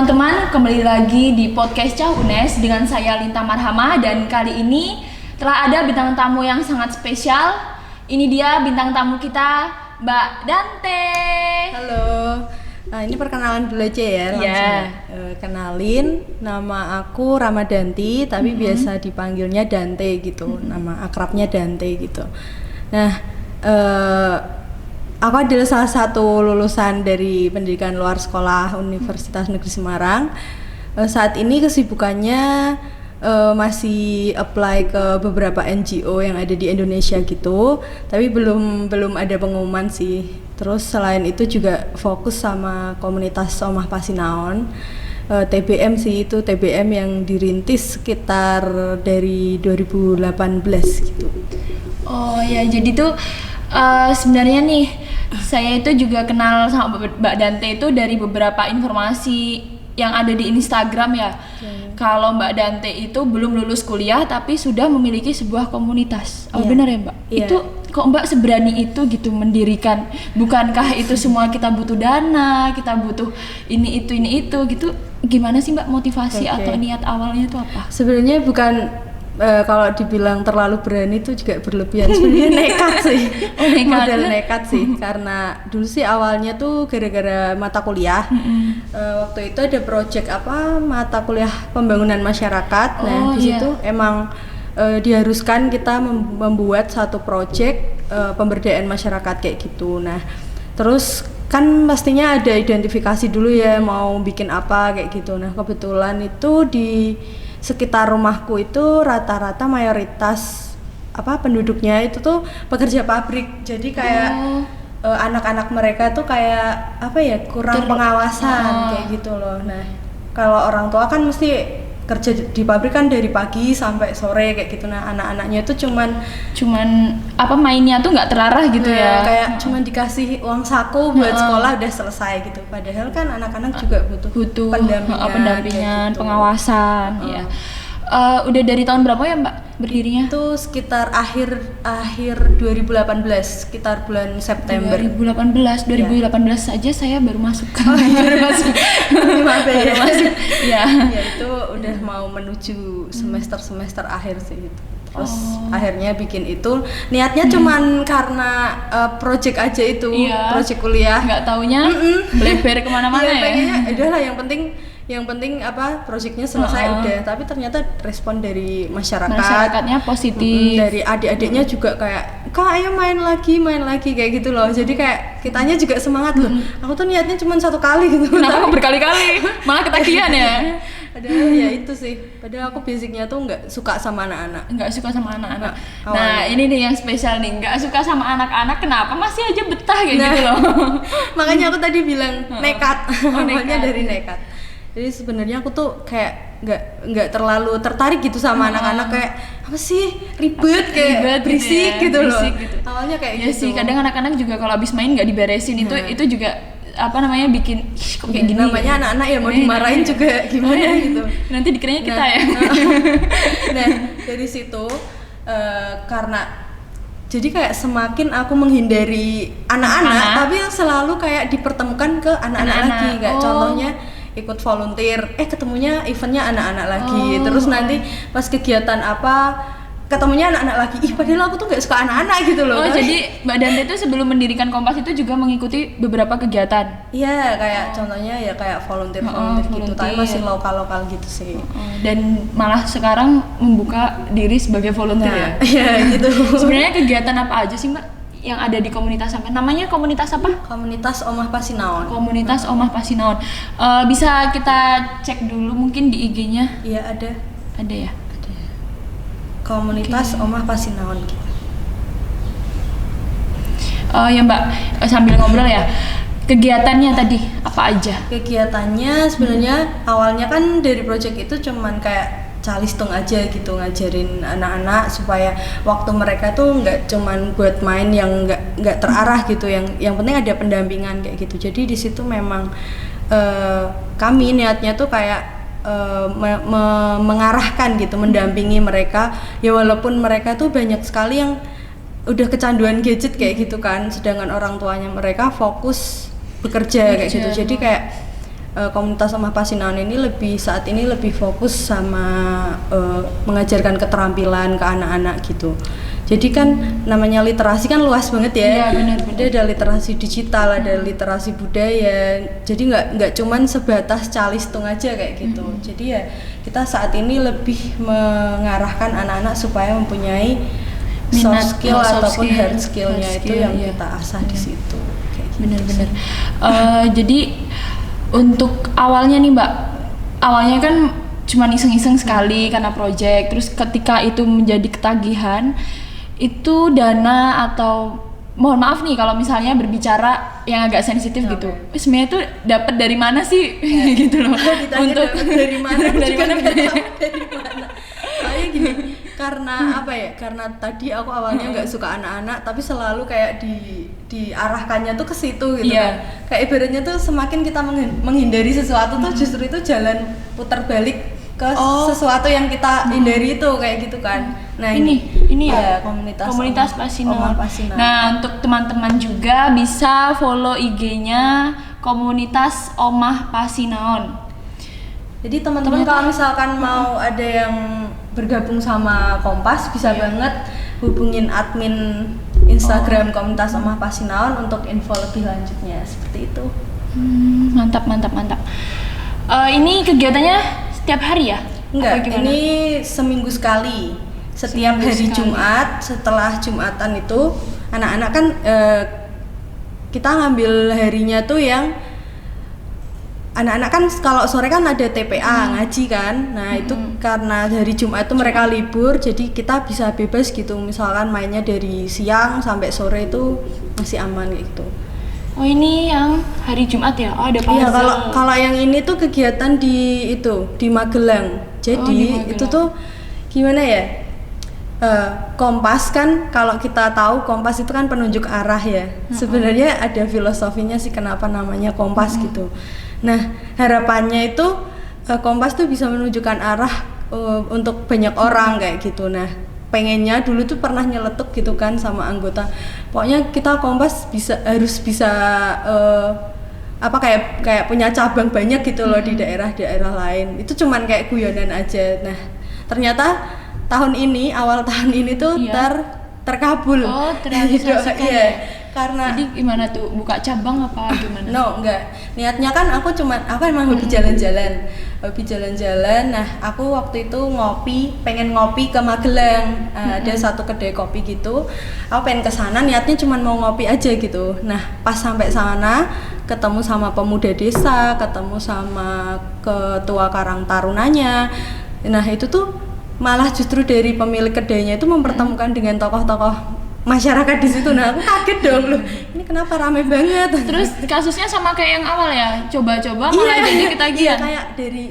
teman-teman, kembali lagi di podcast Cah UNES dengan saya Linta Marhama, dan kali ini telah ada bintang tamu yang sangat spesial. Ini dia bintang tamu kita, Mbak Dante. Halo. Nah, ini perkenalan dulu aja ya langsung. Yeah. Kenalin, nama aku Ramadanti, tapi biasa dipanggilnya Dante gitu. Nama akrabnya Dante gitu. Nah, aku adalah salah satu lulusan dari pendidikan luar sekolah Universitas Negeri Semarang. Saat ini kesibukannya masih apply ke beberapa NGO yang ada di Indonesia gitu, tapi belum ada pengumuman sih. Terus selain itu juga fokus sama komunitas Omah Pasinaon, TBM sih, itu TBM yang dirintis sekitar dari 2018 gitu. Oh ya, jadi tuh sebenarnya nih saya itu juga kenal sama Mbak Dante itu dari beberapa informasi yang ada di Instagram ya. Kalau Mbak Dante itu belum lulus kuliah tapi sudah memiliki sebuah komunitas. Oh benar ya Mbak? Yeah. Itu kok Mbak seberani itu gitu mendirikan? Bukankah itu semua kita butuh dana, kita butuh ini itu gitu? Gimana sih Mbak motivasi atau niat awalnya itu apa? Sebenarnya bukan kalau dibilang terlalu berani itu juga berlebihan. Sebenarnya nekat sih. Model nekat sih. Karena dulu sih awalnya tuh gara-gara mata kuliah. Waktu itu ada project mata kuliah pembangunan masyarakat. Nah, di situ emang diharuskan kita membuat satu project pemberdayaan masyarakat kayak gitu. Nah, terus kan pastinya ada identifikasi dulu ya, mau bikin apa kayak gitu. Nah, kebetulan itu di sekitar rumahku itu rata-rata mayoritas penduduknya itu tuh pekerja pabrik. Jadi kayak anak-anak mereka tuh kayak kurang pengawasan kayak gitu loh. Nah, kalau orang tua kan mesti kerja di pabrik kan dari pagi sampai sore kayak gitu. Nah, anak-anaknya itu cuman mainnya tuh nggak terarah gitu ya. Kayak cuman dikasih uang saku buat sekolah udah selesai gitu. Padahal kan anak-anak juga butuh pendampingan, gitu. Pengawasan ya. Udah dari tahun berapa ya Mbak berdirinya? Itu sekitar akhir 2018, sekitar bulan September. 2018 saja saya baru masuk kan. Baru masuk. Ya. Ya itu udah mau menuju semester akhir sih itu. Terus akhirnya bikin itu, niatnya cuman karena project aja itu, project kuliah. Nggak taunya bleber kemana-mana ya. Pengennya udahlah yang penting proyeknya selesai udah. Tapi ternyata respon dari masyarakatnya positif. Dari adik-adiknya juga kayak, "Kak, ayo main lagi kayak gitu loh." Jadi kayak kitanya juga semangat loh. Aku tuh niatnya cuma satu kali gitu. Kenapa berkali-kali? Malah ketagihan ya. Padahal ya itu sih. Padahal aku basicnya tuh nggak suka sama anak-anak. Nah, ini nih yang spesial nih, nggak suka sama anak-anak. Kenapa masih aja betah kayak gitu loh? Makanya aku tadi bilang nekat. Awalnya dari nekat. Jadi sebenarnya aku tuh kayak nggak terlalu tertarik gitu sama anak-anak, kayak apa sih ribet kayak berisik gitu loh. Awalnya kayak gitu. Sih, kadang anak-anak juga kalau habis main nggak diberesin itu juga bikin kok kayak gini. Namanya anak-anak ya mau dimarahin juga gimana gitu. Nanti dikiranya kita ya. Nah, dari situ karena jadi kayak semakin aku menghindari anak-anak, tapi selalu kayak dipertemukan ke anak-anak lagi. Kayak contohnya ikut volunteer, ketemunya eventnya anak-anak lagi. Terus nanti pas kegiatan ketemunya anak-anak lagi. Padahal aku tuh gak suka anak-anak gitu loh. Jadi Mbak Dante itu sebelum mendirikan Kompas itu juga mengikuti beberapa kegiatan? Iya, kayak contohnya ya kayak volunteer gitu, tapi masih lokal gitu sih. Dan malah sekarang membuka diri sebagai volunteer ya? Iya gitu. Sebenarnya kegiatan apa aja sih Mbak yang ada di komunitas sampai? Namanya komunitas apa? Komunitas Omah Pasinaon. Komunitas Omah Pasinaon. Bisa kita cek dulu mungkin di IG-nya? Iya, ada. Ada ya? Ada. Komunitas Omah Pasinaon gitu. Ya Mbak, sambil ngobrol ya. Kegiatannya tadi apa aja? Kegiatannya sebenarnya awalnya kan dari project itu cuman kayak calistung aja gitu, ngajarin anak-anak supaya waktu mereka tuh nggak cuman buat main yang nggak terarah gitu, yang penting ada pendampingan kayak gitu. Jadi di situ memang kami niatnya tuh kayak mengarahkan gitu, mendampingi mereka ya, walaupun mereka tuh banyak sekali yang udah kecanduan gadget kayak gitu kan, sedangkan orang tuanya mereka fokus bekerja kayak gitu. Jadi kayak komunitas Omah Pasinaon ini saat ini lebih fokus sama mengajarkan keterampilan ke anak-anak gitu. Jadi kan namanya literasi kan luas banget ya. Iya, benar-benar. Jadi ada literasi digital, ada literasi budaya. Jadi nggak cuman sebatas calistung aja kayak gitu. Jadi ya kita saat ini lebih mengarahkan anak-anak supaya mempunyai soft skill ataupun hard skillnya itu yang kita asah di situ. Kayak gitu. Bener-bener. Jadi untuk awalnya nih Mbak, awalnya kan cuma iseng-iseng sekali karena project, terus ketika itu menjadi ketagihan, itu dana atau mohon maaf nih kalau misalnya berbicara yang agak sensitif gitu, sebenarnya itu dapat dari mana sih gitu loh? Untuk dari mana? Dari mana? Soalnya gini, karena apa ya? Karena tadi aku awalnya nggak suka anak-anak, tapi selalu kayak diarahkannya tuh ke situ gitu kan. Kayak ibaratnya tuh semakin kita menghindari sesuatu tuh justru itu jalan putar balik ke sesuatu yang kita hindari itu kayak gitu kan. Nah ini ya komunitas Pasinaon. Nah untuk teman-teman juga bisa follow IG-nya komunitas Omah Pasinaon. Jadi teman-teman kalau misalkan mau ada yang bergabung sama Kompas bisa banget hubungin admin Instagram komunitas Omah Pasinaon untuk info lebih lanjutnya seperti itu. Mantap. Ini kegiatannya setiap hari ya? Enggak, ini seminggu sekali. Setiap hari Jumat, setelah Jumatan itu anak-anak kan kita ngambil harinya tuh yang anak-anak kan kalau sore kan ada TPA ngaji kan. Nah, itu karena hari Jumat itu mereka libur, jadi kita bisa bebas gitu. Misalkan mainnya dari siang sampai sore itu masih aman gitu. Oh, ini yang hari Jumat ya? Oh, ada puzzle. Iya, kalau yang ini tuh kegiatan di Magelang. Jadi itu tuh gimana ya? Kompas kan kalau kita tahu Kompas itu kan penunjuk arah ya. Sebenarnya ada filosofinya sih kenapa namanya Kompas gitu. Nah, harapannya itu Kompas tuh bisa menunjukkan arah untuk banyak orang kayak gitu. Nah, pengennya dulu tuh pernah nyeletuk gitu kan sama anggota. Pokoknya kita Kompas harus bisa kayak punya cabang banyak gitu loh di daerah-daerah lain. Itu cuman kayak guyonan aja. Nah, ternyata awal tahun ini tuh terkabul. Oh, terrealisasikan ya. Karena jadi gimana tuh, buka cabang apa gimana? No, enggak. Niatnya kan aku emang hobi jalan-jalan. Nah, aku waktu itu pengen ngopi ke Magelang. Ada satu kedai kopi gitu. Aku pengen ke sana, niatnya cuma mau ngopi aja gitu. Nah, pas sampai sana ketemu sama pemuda desa, ketemu sama ketua Karang Tarunanya. Nah, itu tuh malah justru dari pemilik kedainya itu mempertemukan dengan tokoh-tokoh masyarakat di situ. Nah, aku kaget dong loh. Ini kenapa rame banget? Terus kasusnya sama kayak yang awal ya, coba-coba malah jadi ketagihan. Iya, kayak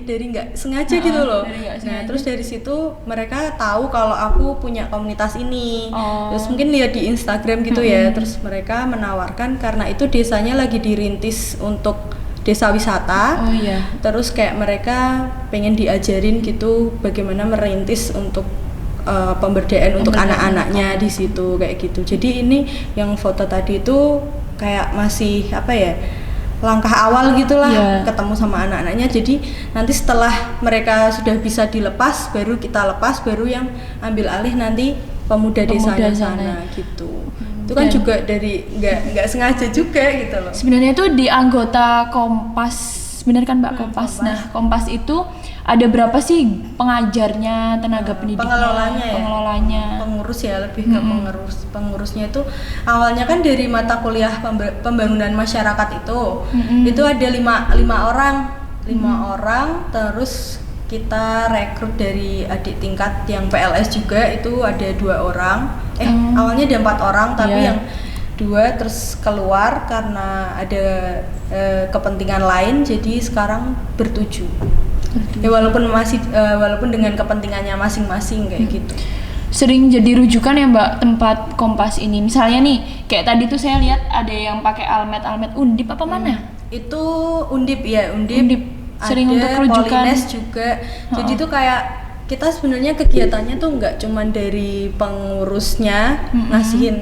dari nggak sengaja gitu loh. Nah, terus dari situ mereka tahu kalau aku punya komunitas ini. Terus mungkin lihat di Instagram gitu ya. Terus mereka menawarkan karena itu desanya lagi dirintis untuk desa wisata. Terus kayak mereka pengen diajarin gitu bagaimana merintis untuk pemberdayaan untuk anak-anaknya di situ kayak gitu. Jadi ini yang foto tadi itu kayak masih langkah awal gitulah ketemu sama anak-anaknya. Jadi nanti setelah mereka sudah bisa dilepas, baru kita lepas, baru yang ambil alih nanti pemuda desanya sana gitu. Itu kan juga dari nggak sengaja juga gitu loh. Sebenarnya itu di anggota Kompas, benar kan Mbak? Kompas. Nah, Kompas itu ada berapa sih pengajarnya, tenaga pendidiknya, pengelolanya? Pengurus ya, lebih ke pengurusnya itu awalnya kan dari mata kuliah pembangunan masyarakat itu ada lima orang, terus kita rekrut dari adik tingkat yang PLS juga itu ada 2 orang. Awalnya ada 4 orang tapi yang 2 terus keluar karena ada kepentingan lain, jadi sekarang ber-7. Ya walaupun dengan kepentingannya masing-masing kayak gitu. Sering jadi rujukan ya Mbak tempat Kompas ini. Misalnya nih, kayak tadi tuh saya lihat ada yang pakai almet Undip apa mana? Itu Undip ya, Undip. Sering ada untuk rujukan. Polines juga. Jadi tuh kayak kita sebenarnya kegiatannya tuh nggak cuman dari pengurusnya ngasihin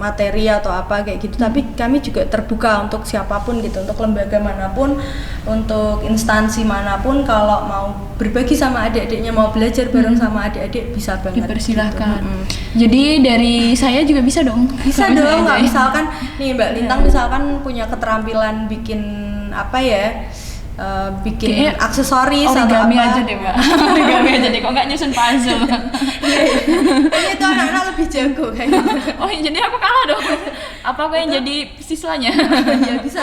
materi atau apa kayak gitu, tapi kami juga terbuka untuk siapapun gitu, untuk lembaga manapun, untuk instansi manapun, kalau mau berbagi sama adik-adiknya, mau belajar bareng sama adik-adik, bisa banget. Dipersilahkan. Gitu. Jadi dari saya juga bisa dong. Bisa dong, nggak misalkan nih Mbak Lintang misalkan punya keterampilan bikin apa ya, bikin kayak aksesoris atau origami apa aja deh Mbak. Origami aja deh, kok nggak nyusun puzzle. Ini itu anak-anak lebih jago kayaknya. Oh jadi aku kalah dong. Apa aku yang jadi siswanya? Ya bisa.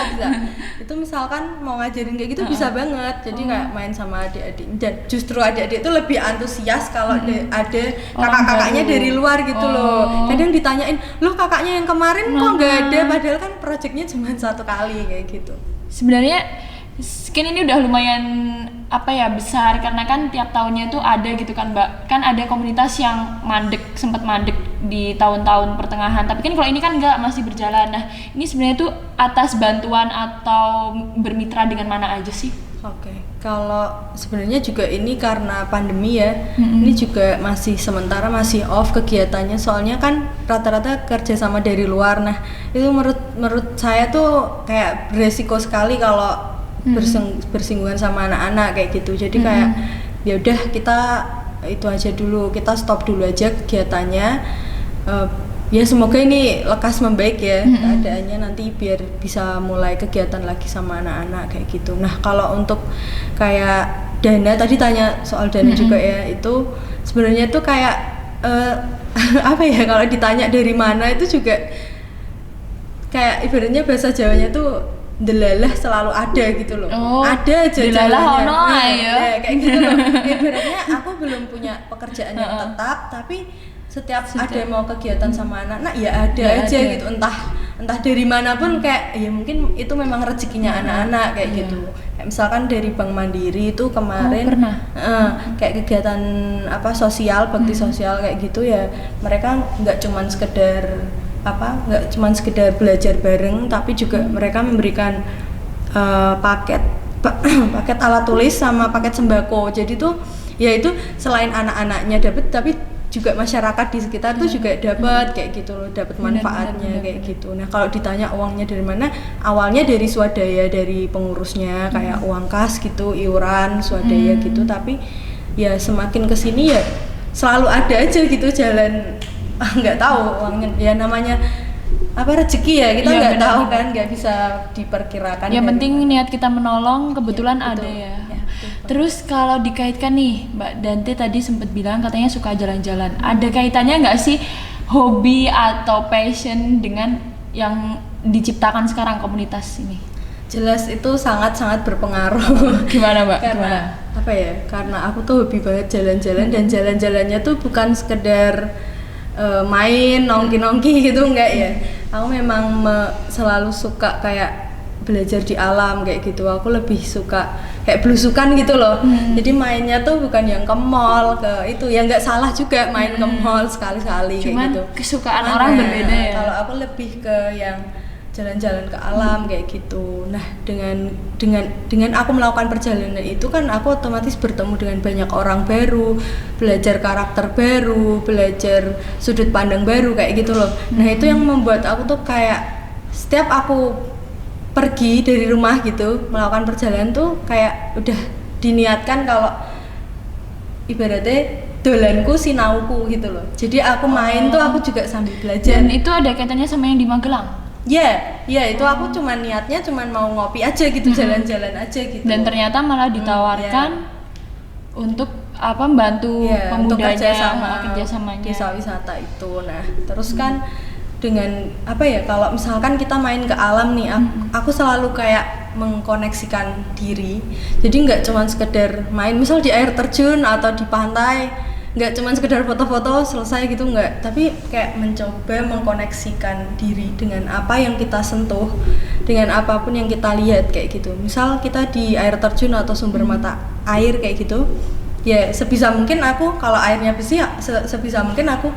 Itu misalkan mau ngajarin kayak gitu bisa banget. Jadi kayak main sama adik-adik, dan justru adik-adik itu lebih antusias kalau ada kakak-kakaknya dari luar gitu loh. Kadang ditanyain, loh kakaknya yang kemarin kok nggak ada, padahal kan proyeknya cuma 1 kali kayak gitu. Sebenarnya skin ini udah lumayan besar, karena kan tiap tahunnya tuh ada gitu kan Mbak. Kan ada komunitas yang sempat mandek di tahun-tahun pertengahan, tapi kan kalau ini kan enggak, masih berjalan. Nah ini sebenarnya tuh atas bantuan atau bermitra dengan mana aja sih? Oke, kalau sebenarnya juga ini karena pandemi ya, ini juga masih sementara masih off kegiatannya, soalnya kan rata-rata kerja sama dari luar. Nah itu menurut saya tuh kayak beresiko sekali kalau bersinggungan sama anak-anak kayak gitu. Jadi kayak ya udah, kita itu aja dulu, kita stop dulu aja kegiatannya. Ya semoga ini lekas membaik ya keadaannya, nanti biar bisa mulai kegiatan lagi sama anak-anak kayak gitu. Nah kalau untuk kayak dana, tadi tanya soal dana juga ya, itu sebenarnya tuh kayak apa ya, kalau ditanya dari mana itu juga kayak ibaratnya bahasa Jawanya tuh delalah selalu ada gitu loh. Ada aja delalah jalannya. ya. Kayak gitu loh. Ibaratnya aku belum punya pekerjaan yang tetap, tapi setiap ada mau kegiatan sama anak-anak ya ada aja gitu. Entah dari manapun, kayak ya mungkin itu memang rezekinya anak-anak kayak gitu. Kayak misalkan dari Bank Mandiri itu kemarin kayak kegiatan sosial, bakti sosial kayak gitu ya. Mereka nggak cuman sekedar belajar bareng, tapi juga mereka memberikan paket alat tulis sama paket sembako. Jadi tuh ya itu selain anak-anaknya dapat, tapi juga masyarakat di sekitar tuh juga dapat kayak gitu loh, dapat manfaatnya kayak gitu. Nah kalau ditanya uangnya dari mana, awalnya dari swadaya, dari pengurusnya, kayak uang kas gitu, iuran swadaya gitu. Tapi ya semakin kesini ya selalu ada aja gitu jalan. Nggak tahu uangnya, ya namanya rezeki ya, kita nggak tahu kan, nggak bisa diperkirakan. Yang penting niat kita menolong, kebetulan ada ya. Terus kalau dikaitkan nih, Mbak Dante tadi sempat bilang katanya suka jalan-jalan. Ada kaitannya nggak sih hobi atau passion dengan yang diciptakan sekarang komunitas ini? Jelas itu sangat-sangat berpengaruh. Gimana Mbak? Karena karena aku tuh hobi banget jalan-jalan, dan jalan-jalannya tuh bukan sekedar main nongki-nongki gitu, enggak ya. Aku memang selalu suka kayak belajar di alam kayak gitu. Aku lebih suka kayak belusukan gitu loh. Jadi mainnya tuh bukan yang ke mall, ke itu ya, nggak salah juga main ke mall sekali-sekali kayak gitu. Kesukaan orang berbeda ya. Kalau aku lebih ke yang jalan-jalan ke alam kayak gitu. Nah dengan aku melakukan perjalanan itu kan aku otomatis bertemu dengan banyak orang baru, belajar karakter baru, belajar sudut pandang baru kayak gitu loh. Nah itu yang membuat aku tuh kayak setiap aku pergi dari rumah gitu melakukan perjalanan tuh kayak udah diniatkan kalau ibaratnya dolanku sinauku gitu loh. Jadi aku main tuh aku juga sambil belajar. Dan itu ada kaitannya sama yang di Magelang? Ya itu aku cuman niatnya cuman mau ngopi aja gitu, jalan-jalan aja gitu. Dan ternyata malah ditawarkan untuk membantu pemudanya, kerjasamanya desa wisata itu. Nah terus kan dengan kalau misalkan kita main ke alam nih, aku selalu kayak mengkoneksikan diri. Jadi nggak cuma sekedar main misal di air terjun atau di pantai, nggak cuma sekedar foto-foto selesai gitu, nggak, tapi kayak mencoba mengkoneksikan diri dengan apa yang kita sentuh, dengan apapun yang kita lihat kayak gitu. Misal kita di air terjun atau sumber mata air kayak gitu, ya sebisa mungkin aku kalau airnya bersih, sebisa mungkin aku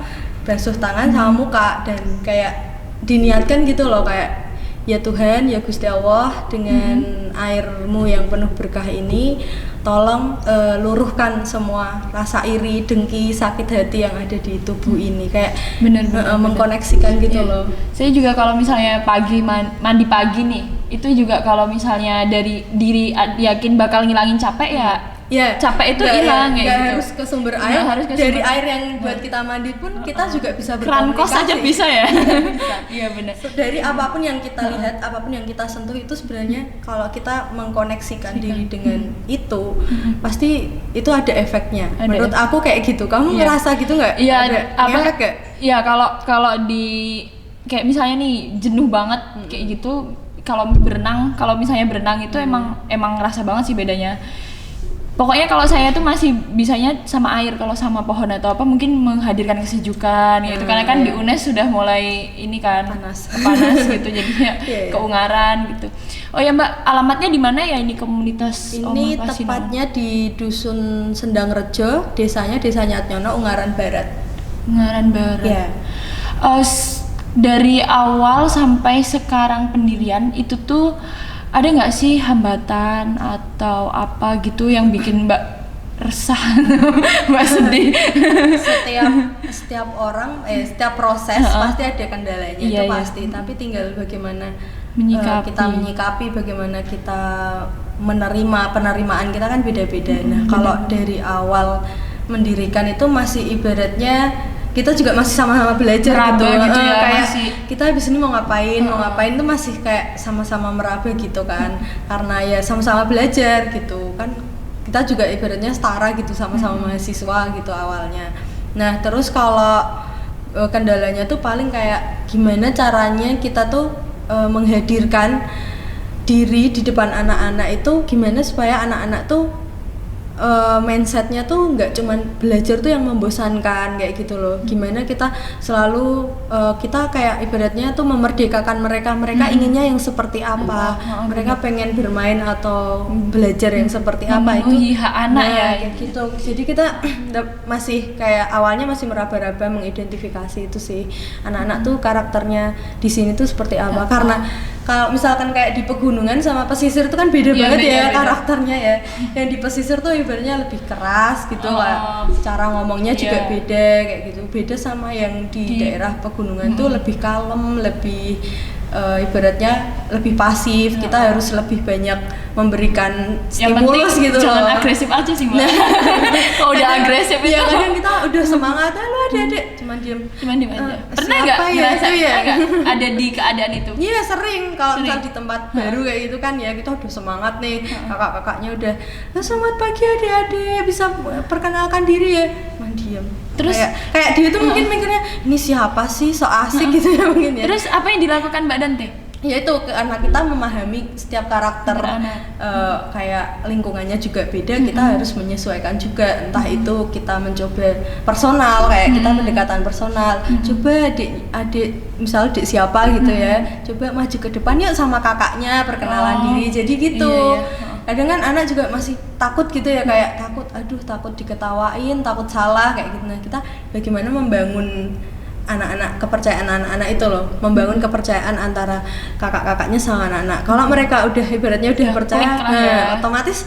basuh tangan sama muka, dan kayak diniatkan gitu loh, kayak ya Tuhan, ya Gusti Allah, dengan airmu yang penuh berkah ini, tolong luruhkan semua rasa iri, dengki, sakit hati yang ada di tubuh ini, kayak Bener, mengkoneksikan gitu loh. Saya juga kalau misalnya pagi mandi pagi nih, itu juga kalau misalnya dari diri yakin bakal ngilangin capek ya capek itu hilang nggak gitu. harus ke sumber air, harus ke dari sumber air yang buat kita mandi pun kita juga bisa keran berkomunikasi. kos aja bisa ya. Bisa. Iya benar. Dari apapun yang kita lihat, apapun yang kita sentuh itu sebenarnya kalau kita mengkoneksikan diri dengan itu, pasti itu ada efeknya. Menurut aku kayak gitu. Kamu ngerasa gitu nggak? Iya, ada efek nggak? Iya, kalau di kayak misalnya nih jenuh banget kayak gitu, kalau misalnya berenang itu emang ngerasa banget sih bedanya. Pokoknya kalau saya tuh masih bisanya sama air, kalau sama pohon atau apa mungkin menghadirkan kesejukan gitu, karena kan di UNES sudah mulai ini kan panas gitu jadinya keungaran gitu. Oh ya Mbak, alamatnya di mana ya ini komunitas? Ini tepatnya di Dusun Sendangrejo, desanya Desa Nyatnyono, Ungaran Barat. Ungaran Barat. Ya. Dari awal sampai sekarang pendirian itu tuh ada nggak sih hambatan atau apa gitu yang bikin Mbak resah, Mbak sedih? Setiap orang, setiap proses pasti ada kendalanya, itu pasti. Tapi tinggal bagaimana kita menyikapi, bagaimana kita menerima, penerimaan kita kan beda-beda. Nah, kalau dari awal mendirikan itu masih ibaratnya kita juga masih sama-sama belajar gitu ya, kayak kita habis ini mau ngapain tuh masih kayak sama-sama meraba gitu kan, karena ya sama-sama belajar gitu kan, kita juga ibaratnya setara gitu, sama-sama mahasiswa gitu awalnya. Nah terus kalau kendalanya tuh paling kayak gimana caranya kita tuh menghadirkan diri di depan anak-anak itu, gimana supaya anak-anak tuh mindsetnya tuh nggak cuman belajar tuh yang membosankan kayak gitu loh. Gimana kita selalu kita kayak ibaratnya tuh memerdekakan mereka inginnya yang seperti apa, mereka pengen bermain atau belajar yang seperti apa, itu hak anak kayak gitu. Jadi kita masih kayak awalnya masih meraba-raba mengidentifikasi itu sih anak-anak tuh karakternya di sini tuh seperti apa. Karena kalau misalkan kayak di pegunungan sama pesisir itu kan beda banget karakternya ya. Yang di pesisir tuh ibaratnya lebih keras gitu lah, cara ngomongnya juga beda kayak gitu. Beda sama yang di daerah pegunungan tuh lebih kalem, lebih ibaratnya lebih pasif. Kita harus lebih banyak memberikan stimulus gitu. Jangan agresif aja sih Mbak. Kalau udah agresif itu kadang kita udah semangat, lu adik-adik cuman diem aja. Pernah nggak ngerasa ada di keadaan itu? Iya sering. Kalau misal di tempat baru kayak gitu kan ya, kita udah semangat nih, kakak-kakaknya udah selamat pagi adik-adik, bisa perkenalkan diri ya, cuman diem. Terus kayak dia tuh mungkin mikirnya ini siapa sih, so asik gitu ya mungkin ya. Terus apa yang dilakukan Mbak Dante? Ya itu karena kita memahami setiap karakter kayak lingkungannya juga beda, kita harus menyesuaikan juga. Entah itu kita mencoba personal, kayak kita pendekatan personal, coba adik misal adik siapa gitu ya, coba maju ke depan yuk sama kakaknya, perkenalan diri, jadi gitu. Kadang kan anak juga masih takut gitu ya, kayak takut diketawain, takut salah kayak gitu. Nah kita bagaimana membangun kepercayaan anak-anak itu loh, membangun kepercayaan antara kakak-kakaknya sama anak-anak. Kalau mereka udah ibaratnya udah percaya, otomatis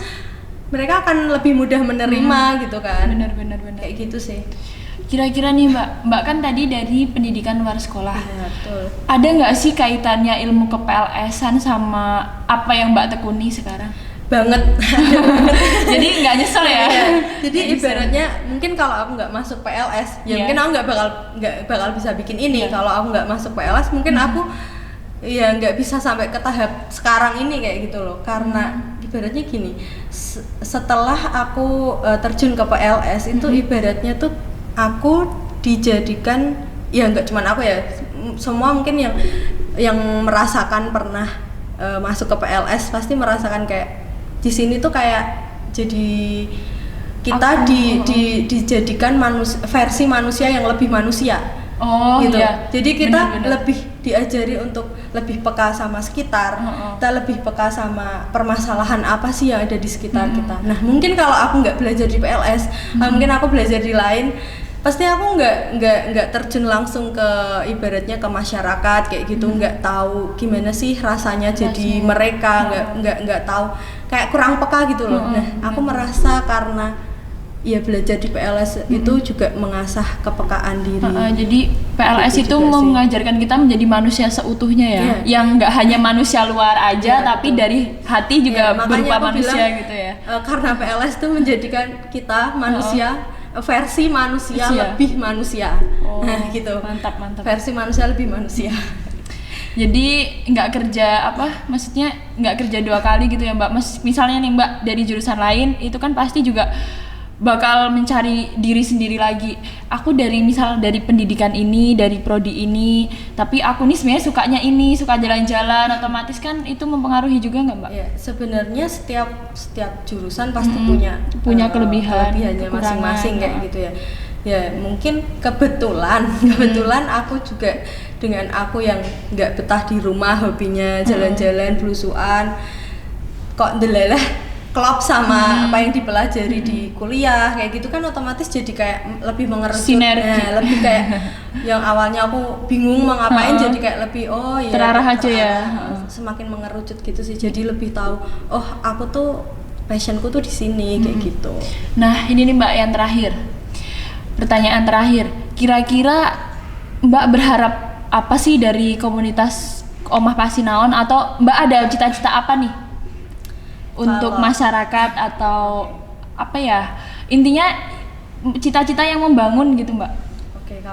mereka akan lebih mudah menerima gitu kan. Benar. Kayak gitu sih. Kira-kira nih Mbak kan tadi dari pendidikan luar sekolah. Iya, betul. Ada nggak sih kaitannya ilmu ke-PLS-an sama apa yang Mbak tekuni sekarang? Banget. Jadi nggak nyesel ya? Jadi ibaratnya mungkin kalau aku nggak masuk PLS, ya mungkin aku nggak bakal bisa bikin ini. Kalau aku nggak masuk PLS, mungkin aku ya nggak bisa sampai ke tahap sekarang ini kayak gitu loh. Karena ibaratnya gini, setelah aku terjun ke PLS itu ibaratnya tuh aku dijadikan, ya nggak cuman aku ya, semua mungkin yang merasakan pernah masuk ke PLS pasti merasakan kayak di sini tuh kayak jadi kita dijadikan versi manusia yang lebih manusia. Gitu. Jadi kita lebih diajari untuk lebih peka sama sekitar, kita lebih peka sama permasalahan apa sih yang ada di sekitar kita. Nah mungkin kalau aku nggak belajar di PLS, mungkin aku belajar di lain, pasti aku nggak terjun langsung ke ibaratnya ke masyarakat kayak gitu, nggak tahu gimana sih rasanya jadi mereka, nggak tahu, kayak kurang peka gitu loh. Nah aku merasa karena ya belajar di PLS itu juga mengasah kepekaan diri. Jadi PLS itu mengajarkan kita menjadi manusia seutuhnya ya, yang nggak hanya manusia luar aja, tapi dari hati juga berupa manusia bilang, gitu ya. Karena PLS itu menjadikan kita manusia versi manusia lebih manusia. Nah gitu. Mantap. Versi manusia lebih manusia. Jadi nggak kerja maksudnya nggak kerja 2 kali gitu ya Mbak. Misalnya nih Mbak dari jurusan lain itu kan pasti juga bakal mencari diri sendiri lagi. Aku dari pendidikan ini, dari prodi ini, tapi aku nih sebenarnya sukanya ini, suka jalan-jalan, otomatis kan itu mempengaruhi juga nggak Mbak? Ya, sebenarnya setiap jurusan pasti punya kelebihannya masing-masing kayak gitu ya. Ya mungkin kebetulan aku juga dengan aku yang nggak betah di rumah, hobinya jalan-jalan, belusuan, kok ndelalah klop sama apa yang dipelajari di kuliah kayak gitu kan otomatis jadi kayak lebih mengerucut, lebih kayak yang awalnya aku bingung mau ngapain jadi kayak lebih terarah aja ya, semakin mengerucut gitu sih, jadi lebih tahu aku tuh passionku tuh di sini kayak gitu. Nah ini nih Mbak yang terakhir, pertanyaan terakhir, kira-kira Mbak berharap apa sih dari komunitas Omah Pasinaon, atau Mbak ada cita-cita apa nih untuk masyarakat atau apa ya, intinya cita-cita yang membangun gitu Mbak? Oke,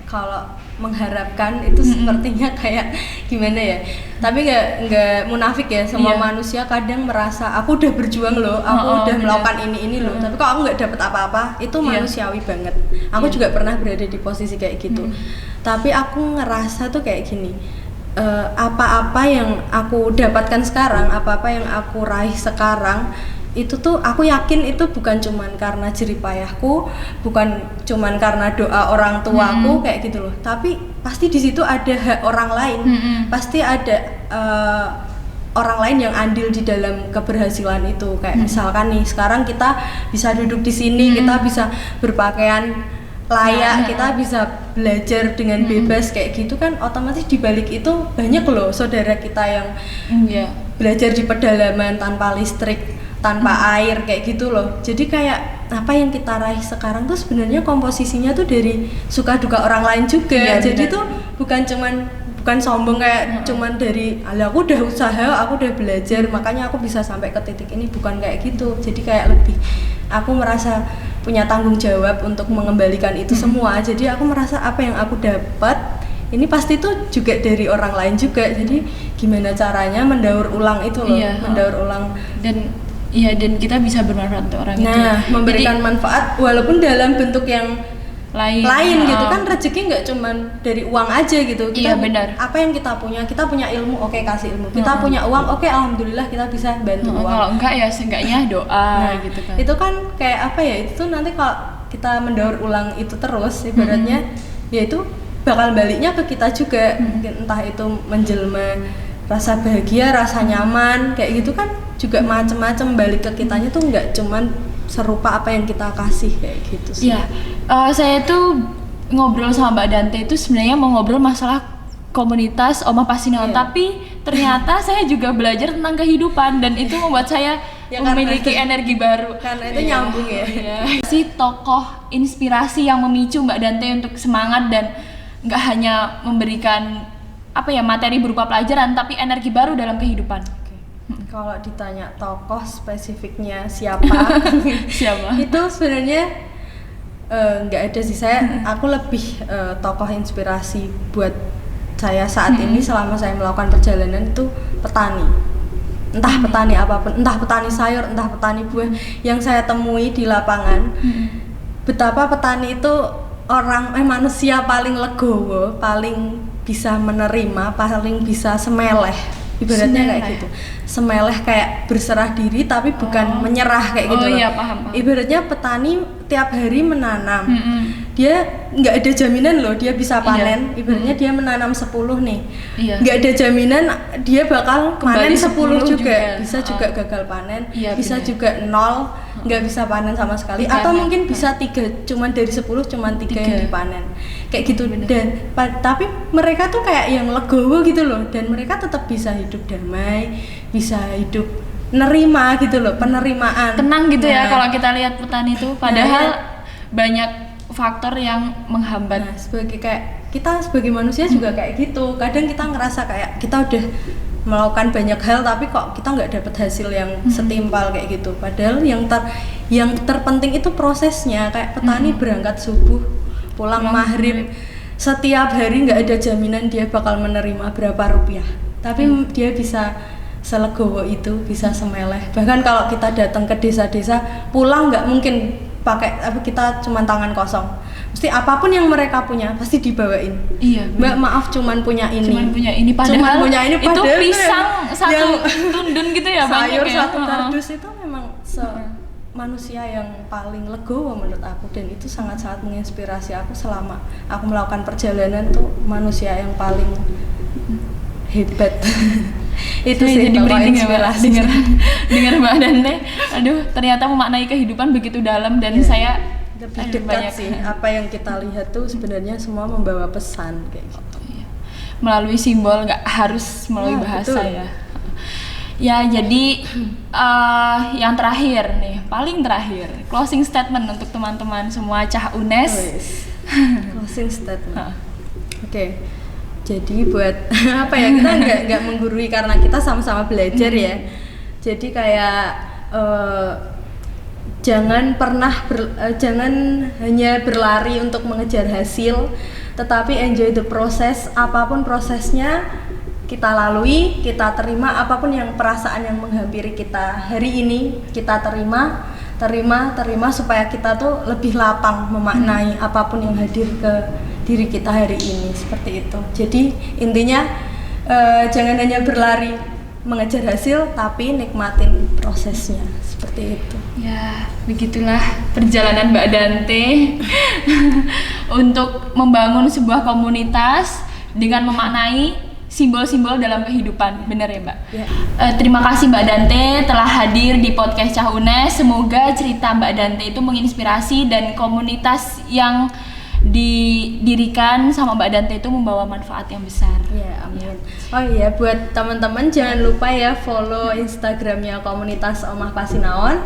kalau mengharapkan itu sepertinya kayak gimana ya, tapi nggak munafik ya, semua manusia kadang merasa aku udah berjuang loh, aku udah melakukan ini loh, tapi kok aku nggak dapet apa-apa, itu manusiawi banget. Aku juga pernah berada di posisi kayak gitu, tapi aku ngerasa tuh kayak gini, apa-apa yang aku dapatkan sekarang, apa-apa yang aku raih sekarang, itu tuh aku yakin itu bukan cuman karena jerih payahku, bukan cuman karena doa orang tuaku kayak gitu loh, tapi pasti di situ ada hak orang lain, pasti ada orang lain yang andil di dalam keberhasilan itu. Kayak misalkan nih sekarang kita bisa duduk di sini, kita bisa berpakaian layak, kita bisa belajar dengan bebas kayak gitu kan, otomatis di balik itu banyak loh saudara kita yang belajar di pedalaman tanpa listrik, tanpa air kayak gitu loh. Jadi kayak apa yang kita raih sekarang tuh sebenarnya komposisinya tuh dari suka duka orang lain juga. Jadi tuh bukan sombong kayak cuman dari aku udah usaha, aku udah belajar makanya aku bisa sampai ke titik ini, bukan kayak gitu. Jadi kayak lebih aku merasa punya tanggung jawab untuk mengembalikan itu semua. Jadi aku merasa apa yang aku dapat ini pasti tuh juga dari orang lain juga. Jadi gimana caranya mendaur ulang itu loh, mendaur ulang dan kita bisa bermanfaat untuk orang itu. Nah, memberikan manfaat walaupun dalam bentuk yang lain gitu kan, rezeki nggak cuman dari uang aja gitu. Kita benar. Apa yang kita punya ilmu, oke kasih ilmu. Kita punya uang, oke alhamdulillah kita bisa bantu uang. Kalau enggak ya seenggaknya doa gitu kan. Itu kan kayak apa ya? Itu nanti kalau kita mendaur ulang itu terus ibaratnya ya itu bakal baliknya ke kita juga. Entah itu menjelma rasa bahagia, rasa nyaman kayak gitu kan, juga macem-macem balik ke kitanya tuh nggak cuman serupa apa yang kita kasih kayak gitu sih. Iya, saya tuh ngobrol sama Mbak Dante itu sebenarnya mau ngobrol masalah komunitas Omah Pasinaon, tapi ternyata saya juga belajar tentang kehidupan dan itu membuat saya memiliki energi baru. Karena itu nyambung ya. Si tokoh inspirasi yang memicu Mbak Dante untuk semangat dan nggak hanya memberikan materi berupa pelajaran, tapi energi baru dalam kehidupan. Kalau ditanya tokoh spesifiknya siapa, itu sebenarnya nggak ada sih. Aku lebih tokoh inspirasi buat saya saat ini selama saya melakukan perjalanan itu petani. Entah petani apapun, entah petani sayur, entah petani buah yang saya temui di lapangan. Betapa petani itu manusia paling legowo, paling bisa menerima, paling bisa semeleh. Ibaratnya kayak gitu, semeleh kayak berserah diri tapi bukan menyerah kayak gitu. Paham. Ibaratnya petani tiap hari menanam, dia nggak ada jaminan loh dia bisa panen. Ibaratnya dia menanam 10 nih, nggak ada jaminan dia bakal panen 10 juga. Bisa juga gagal panen, bisa juga 0, nggak bisa panen sama sekali, Ikan atau ya. mungkin bisa 3, cuman dari 10 cuman 3 yang dipanen kayak gitu. Dan tapi mereka tuh kayak yang legowo gitu loh, dan mereka tetap bisa hidup damai, bisa hidup nerima gitu loh, penerimaan tenang gitu ya Nah, kalau kita lihat petani itu, padahal banyak faktor yang menghambat. Nah, kita sebagai manusia juga kayak gitu. Kadang kita ngerasa kayak kita udah melakukan banyak hal tapi kok kita nggak dapet hasil yang setimpal kayak gitu. Padahal yang terpenting itu prosesnya. Kayak petani berangkat subuh, pulang maghrib, setiap hari nggak ada jaminan dia bakal menerima berapa rupiah. Tapi dia bisa selegowo itu, bisa semeleh. Bahkan kalau kita datang ke desa-desa, pulang nggak mungkin kita cuman tangan kosong. Mesti apapun yang mereka punya pasti dibawain. Iya. Mbak, maaf cuman punya ini. Padahal itu padahal pisang satu yang tundun gitu ya, sayur banyak ya. satu kardus itu memang manusia yang paling legowo menurut aku, dan itu sangat-sangat menginspirasi aku selama aku melakukan perjalanan tuh manusia yang paling hebat. Itu Saya sih jadi bawa merinding ya, Mbak, inspirasi. dengar Mbak Dante. Aduh, ternyata memaknai kehidupan begitu dalam dan saya Lebih dekat sih, apa yang kita lihat tuh sebenarnya semua membawa pesan kayak gitu. melalui simbol, nggak harus melalui Ya, bahasa betul. ya. Ya, jadi yang terakhir nih, paling terakhir, closing statement untuk teman-teman semua Cah UNES. Closing statement. Oke. Jadi buat apa ya, kita nggak menggurui karena kita sama-sama belajar ya. Jadi kayak jangan hanya berlari untuk mengejar hasil, tetapi enjoy the process. Apapun prosesnya kita lalui, kita terima. Apapun yang perasaan yang menghampiri kita hari ini, kita terima supaya kita tuh lebih lapang memaknai apapun yang hadir ke diri kita hari ini, seperti itu. Jadi intinya jangan hanya berlari mengejar hasil, tapi nikmatin prosesnya, seperti itu. Ya, begitulah perjalanan Mbak Dante untuk membangun sebuah komunitas dengan memaknai simbol-simbol dalam kehidupan. Benar ya, Mbak? Ya. Terima kasih Mbak Dante telah hadir di podcast Cah UNES. Semoga cerita Mbak Dante itu menginspirasi dan komunitas yang didirikan sama Mbak Dante itu membawa manfaat yang besar. Ya, amin. Oh iya, buat teman-teman jangan lupa ya follow Instagramnya komunitas Omah Pasinaon.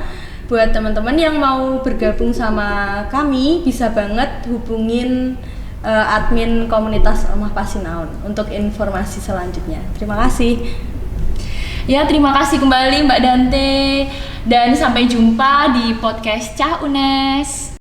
Buat teman-teman yang mau bergabung sama kami, bisa banget hubungin admin komunitas Omah Pasinaon untuk informasi selanjutnya. Terima kasih. Ya, terima kasih kembali Mbak Dante dan sampai jumpa di podcast Cah UNES.